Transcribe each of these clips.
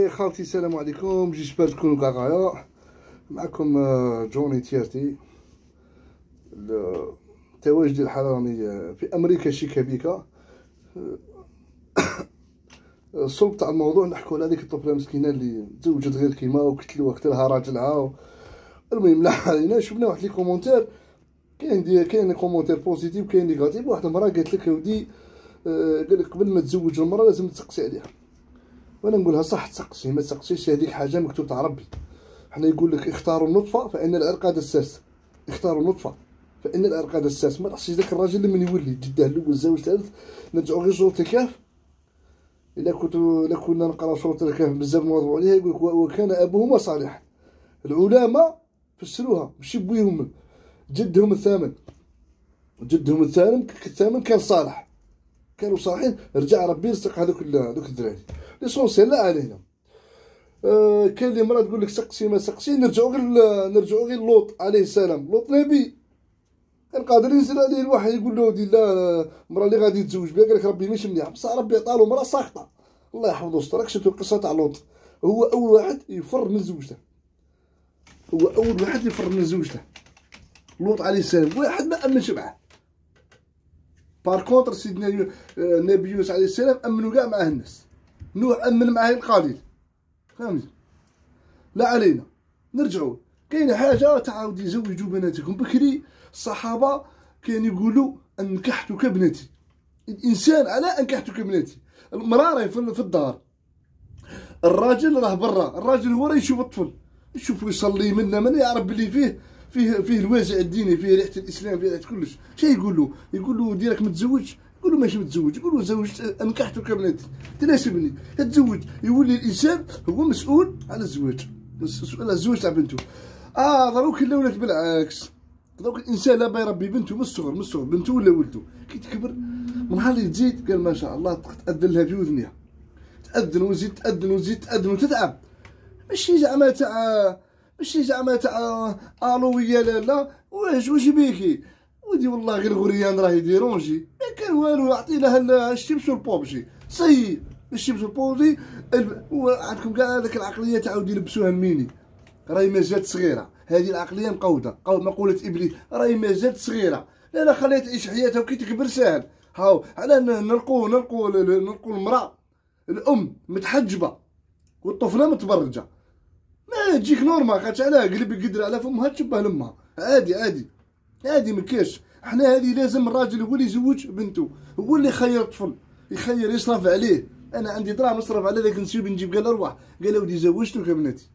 خالتي السلام عليكم، جيسبر تكونوا كاع غايا. معكم جوني تيرتي. التواجد ديال الحالة راني في أمريكا شيكابيكا. الصلب تاع الموضوع نحكو على هذيك الطفلة مسكينة اللي تزوجت غير كيما وقتلوها قتلها راجلها. المهم لا علينا، شفنا واحد لي كومونتير، كاين كومونتير بوزيتيف كاين نيجاتيف. واحد المرا قالت لك ودي قال لك قبل ما تزوج المرا لازم تسقسي عليها. وانا نقولها صح، تسقسي ما تسقسيش، هذيك حاجه مكتوب تاع ربي. حنا يقول لك اختاروا النطفه فان العرق دساس، اختاروا النطفه فان العرق دساس. ما تحسيش داك الراجل من يولي جده الاول الزوج الثالث نرجعوا غير سوره الكهف. الا كنا نقراو سوره الكهف بزاف نواظبوا عليها. يقول لك وكان ابوهما صالحا. العلماء فسروها ماشي بويهم، جدهم الثامن كان صالح، كانوا صالحين. رجع ربي يرزق هذوك الدراري. ليسونسيال لا علينا. كاين اللي مرة تقول لك سقسي ما سقسي. نرجعوا غير لوط عليه السلام. لوط نبي كان قادر ينزل عليه الوحي يقول له ودي لا المرأة اللي غادي يتزوج بها قال لك ربي ماشي مليح، بصح ربي عطالو مرأة ساقطة. الله يحفظو ويستر. راك شفتو القصة تاع لوط؟ هو أول واحد يفر من زوجته، لوط عليه السلام. واحد ما أمنش معاه. بار كونتر سيدنا النبي يونس عليه السلام أمنوا كاع معاه الناس. نوح أمن معاه القليل. فهمتي؟ لا علينا. نرجعوا كاين حاجه تعاود يزوجوا بناتكم بكري. الصحابه كانوا يقولوا انكحتك ابنتي. الانسان على انكحتك ابنتي. المراه راهي في الدار، الراجل راه برا. الراجل هو راه يشوف الطفل، يشوف يصلي من يعرف بلي فيه الوازع الديني، فيه ريحه الاسلام، فيه ريحه كلش. شي يقول له ديرك متزوج؟ يقول له ماشي متزوج. يقول له زوجت انكحتك ابنتي تناسبني تتزوج. يولي الانسان هو مسؤول على الزواج، مسؤول على الزواج تاع بنته. دروك لا ولات بالعكس. دروك الانسان لا يربي بنته من الصغر بنته ولا ولده. كي تكبر من نهار اللي تزيد قال ما شاء الله تأذن لها في وذنها، تأذن وتزيد وتتعب. ماشي زعما تاع الويه لا واش بيكي ودي والله غير غريان راه يديرونجي. ما كان والو، عطي لها الشمس والبوبجي سي الشمس والبوبجي. عندكم كاع هذاك العقليه تعاود يلبسوها الميني. راهي مازالت صغيره هذه العقليه مقوده. مقوله ابليس راهي مازالت صغيره. لا خليها تعيش حياتها وكي تكبر ساهل. هاو على نلقوا المراه الام متحجبه والطفله متبرجه. ما تجيك نورمال، خاطش علاه قلب يقدر على فمها تشبه لامها. عادي مكاش. حنا هذه لازم الراجل هو اللي يزوج بنته، هو اللي يخير الطفل، يخير يصرف عليه. انا عندي دراهم نصرف على ذاك نسيب نجيب. قال اروح، قال ودي زوجتك ابنتي.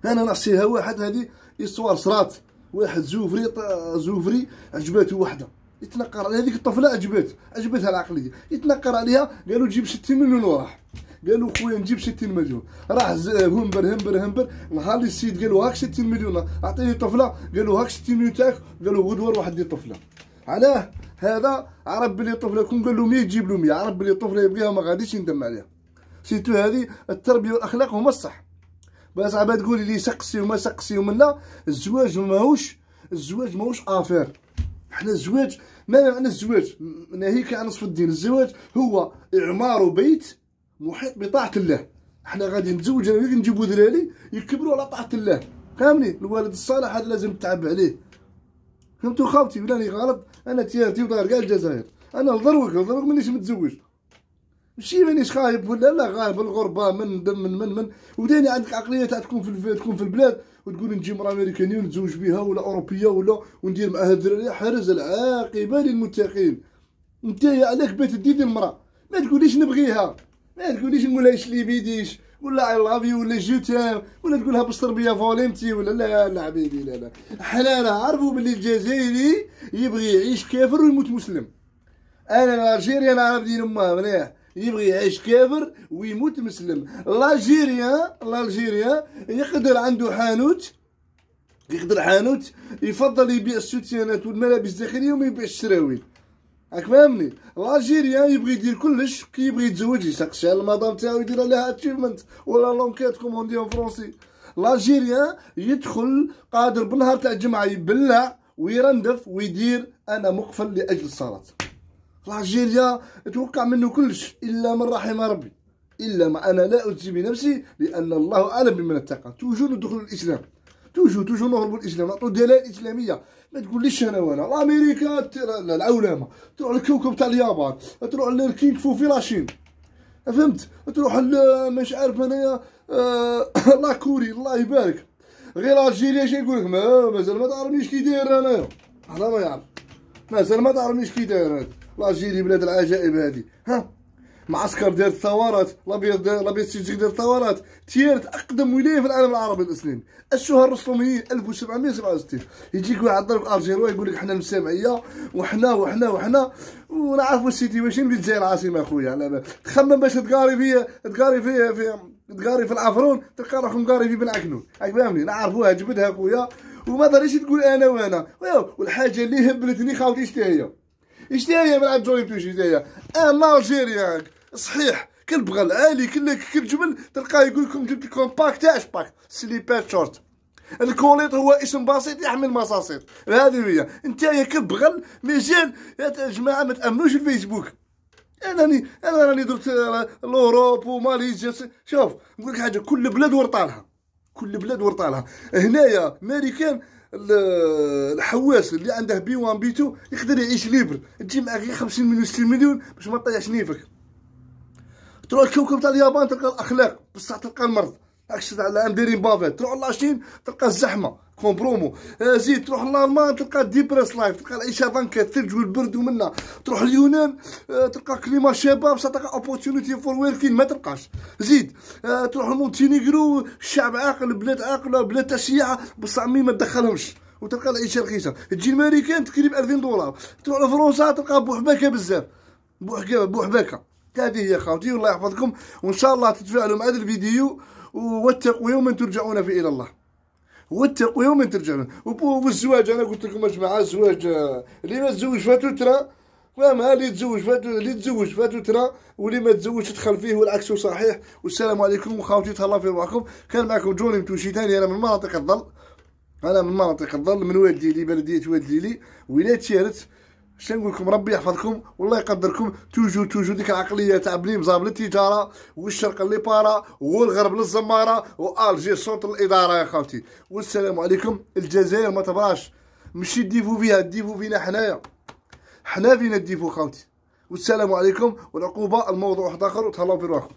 انا نعصيها واحد هذه اسوار صرات. واحد زوفري عجباته وحده يتنقر على هذيك الطفله، عجبتها العقليه، يتنقر عليها. قالوا جيب 60 مليون وراح. قالوا خويا نجيب 60 مليون. راح همبر نهار اللي السيد قالوا هاك 60 مليون اعطيني طفله. قالوا هاك 60 مليون تاعك. قالوا غدوه روح دير طفله. علاه هذا عرف بلي الطفله كون قال له 100 تجيب له 100. عرف بلي الطفله يبغيها ما غاديش يندم عليها. سيتو هذه التربيه والاخلاق هما الصح. بس عباد تقولي لي سقسي وما سقسي ومنا. الزواج ماهوش افير. حنا الزواج ما معنى الزواج؟ ناهيك عن نصف الدين. الزواج هو اعمار بيت محيط بطاعة الله. احنا غادي نتزوج انا وياك نجيبو دراري يكبروا على طاعة الله. فهمني؟ الوالد الصالح هذا لازم تتعب عليه. فهمتوا خاوتي ولا راني غلط؟ انا تيارتي ودار كاع الجزائر. انا نضروك مانيش متزوج، ماشي مانيش خايب ولا لا. غايب الغربه من وداني عندك عقليه تاع تكون في البلاد وتقول نجي مرا امريكانيه ونتزوج بها ولا اوروبيه وندير معاها الدراري. حرز العاقبه للمتقين. انت عليك بيت ديدي المراه، ما تقوليش نبغيها، ما تقوليش نقولها شلي بيديش ولا اي لاف يو ولا جو تام ولا تقولها بالصربيه فوليمتي ولا لا حبيبي لا. حنا نعرفوا باللي الجزائري يبغي يعيش كافر ويموت مسلم. انا الالجيريا نعرف دين امها مليح، يبغي يعيش كافر ويموت مسلم. الالجيريا يقدر عنده حانوت، يفضل يبيع السوتيانات والملابس الداخليه وما يبيعش السراويل. راك فاهمني؟ الالجيريان يبغي يدير كلش. كي يبغي يتزوج يسقسي على المدام تاعو يدير لها اتشيفمنت ولا لونكيت كوم دي اون فرونسي. الالجيريان يدخل قادر بالنهار تاع الجمعه يبلع ويرندف ويدير انا مقفل لاجل الصلاه. الجيريا توقع منه كلش الا من رحم ربي. الا ما انا لا اجزي بنفسي، لان الله اعلم بمن اتقى. توجو ندخلوا الاسلام، توجو نهربوا الاسلام، نعطوا دلائل اسلاميه. ما تقوليش انا وانا امريكا العولمه، تروح للكوكب تاع اليابان، تروح للكينغ فو في لاشين، فهمت؟ تروح مش عارف انايا لا كوري الله يبارك. غير الجيريا شي يقول لك مازال ما تعرفنيش كي داير انايا، هذا ما يعرف، مازال ما تعرفنيش كي داير هذا. الجيري بلاد العجائب هذه. ها معسكر ديال الثورات، الابيض سيجيك ديال الثورات، تيارت اقدم ولايه في العالم العربي الاسلامي. الشهر الرسوميين 1767. يجيك واحد ضرب الجيروا يقول لك حنا المسامعيه وحنا وحنا وحنا ونعرفوا السيتيويشن اللي تجي العاصمه اخويا. تخمم باش تقاري في العفرون، تلقى روحك مقاري في بن عكنون، راك فاهمني؟ نعرفوها جبدها اخويا، وما تقدريش تقول انا وانا. والحاجه اللي هبلتني خاوتي شتي هي من عند جوني بتوشي هي انا الجيريان صحيح كالبغل عالي كالجبل، تلقاه يقول لكم جبت لكم باك تاع باك سليبات شورت. الكوليط هو اسم بسيط يحمل مصاصيط، هذه هي. نتايا كالبغل مازال يا جماعه ما تامنوش الفيسبوك. انا راني درت الاوروب وماليزيا. شوف نقول لك حاجه، كل بلاد ورطالها. هنايا ماريكان الحواس اللي عنده بي 1 بي 2 يقدر يعيش ليبر، تجي معاك غير 50 مليون 60 مليون باش ما تطيحش نيفك. تروح الكوكب تاع اليابان تلقى الاخلاق، بصح تلقى المرض عكس تاع العام دايرين بافيت. تروح لاشين تلقى الزحمه كومبرومو. زيد تروح لالمان تلقى ديبريس لايف، تلقى العيشه ضنكه الثلج والبرد ومنا. تروح اليونان تلقى كليما شباب، بصح تلقى اوبورتونيتي فور ويركين ما تلقاش. زيد تروح لمونتينيغرو الشعب عاقل، بلاد عاقله، بلاد تاع السياحه، بصح مي ما تدخلهمش وتلقى العيشه رخيصه. تجي الماريكان تقريب 2000 دولار. تروح لفرنسا تلقى بوحباكه بزاف، بوحباكه. هذه هي خاوتي، والله يحفظكم، وان شاء الله تتفاعلوا مع هذا الفيديو. واتقوا يوما ترجعون فيه الى الله، واتقوا يوما ترجعون. والزواج انا قلت لكم يا جماعه، الزواج اللي ما تزوج فاتو ترى، فاهمها؟ اللي تزوج فاتو ترى، واللي ما تزوجش تدخل فيه، والعكس صحيح. والسلام عليكم وخاوتي، تهلاو في روحكم. كان معكم جوني متوشي ثاني، انا من مناطق الظل، من وادليلي، بلديه وادليلي، ولايه تيارت. شنو نقول لكم؟ ربي يحفظكم والله يقدركم. توجو ديك العقليه تاع بني مزاب للتجاره، والشرق اللي بارا، والغرب للزماره، والجير صوت الاداره يا خاوتي. والسلام عليكم. الجزائر ما تبراش، ماشي تديفو فيها، تديفو فينا حنا فينا تديفو خاوتي. والسلام عليكم. والعقوبه الموضوع واحد اخر، وتهلاو في رواحكم.